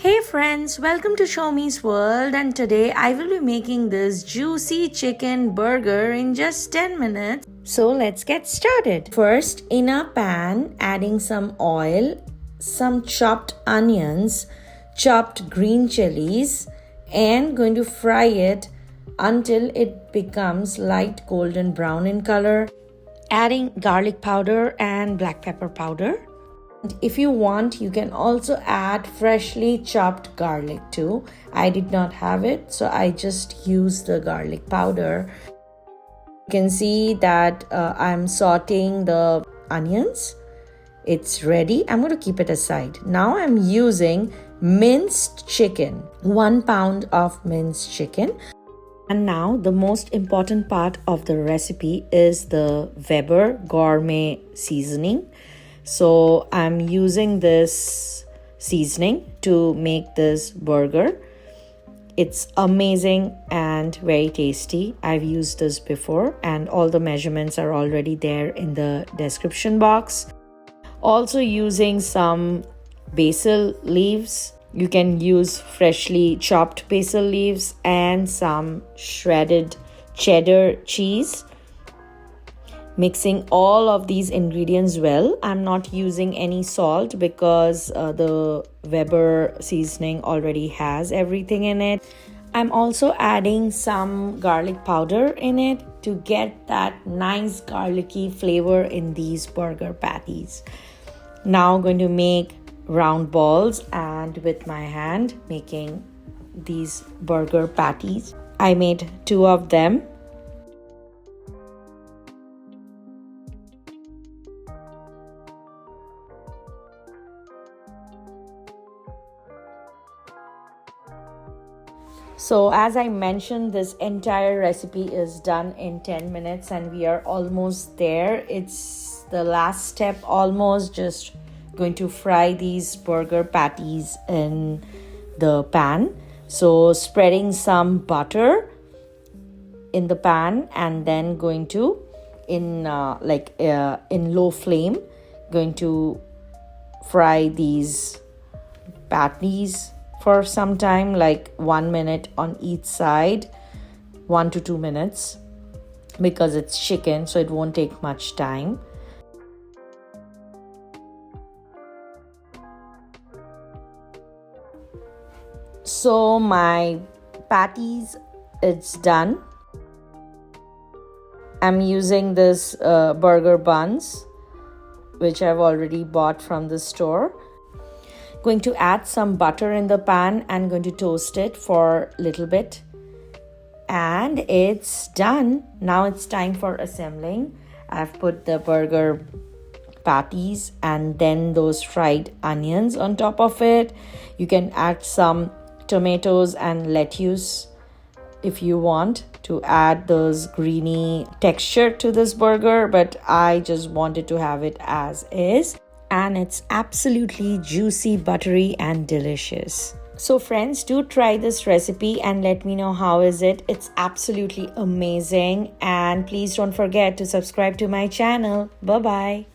Hey friends, welcome to Show Me's World, and today I will be making this juicy chicken burger in just 10 minutes. So let's get started. First, in a pan, adding some oil, some chopped onions, chopped green chilies, and going to fry it until it becomes light golden brown in color. Adding garlic powder and black pepper powder. If you want, you can also add freshly chopped garlic too. I did not have it, so I just used the garlic powder. You can see that I'm sauteing the onions. It's ready. I'm going to keep it aside. Now I'm using minced chicken, 1 pound of minced chicken. And now the most important part of the recipe is the Weber gourmet seasoning. So I'm using this seasoning to make this burger. It's amazing and very tasty. I've used this before and all the measurements are already there in the description box. Also using some basil leaves. You can use freshly chopped basil leaves and some shredded cheddar cheese. Mixing all of these ingredients well. I'm not using any salt because the Weber seasoning already has everything in it. I'm also adding some garlic powder in it to get that nice garlicky flavor in these burger patties. Now I'm going to make round balls and with my hand making these burger patties. I made 2 of them. So as I mentioned, this entire recipe is done in 10 minutes and we are almost there. It's the last step almost, just going to fry these burger patties in the pan. So spreading some butter in the pan and then going to in low flame, going to fry these patties for some time, like 1 minute on each side, 1 to 2 minutes, because it's chicken, so it won't take much time. So my patties, it's done. I'm using this burger buns, which I've already bought from the store. Going to add some butter in the pan and going to toast it for a little bit. And it's done. Now it's time for assembling. I've put the burger patties and then those fried onions on top of it. You can add some tomatoes and lettuce if you want to add those greeny texture to this burger, but I just wanted to have it as is. And it's absolutely juicy, buttery and delicious. So friends, do try this recipe and let me know how is it. It's absolutely amazing, and please don't forget to subscribe to my channel. Bye bye.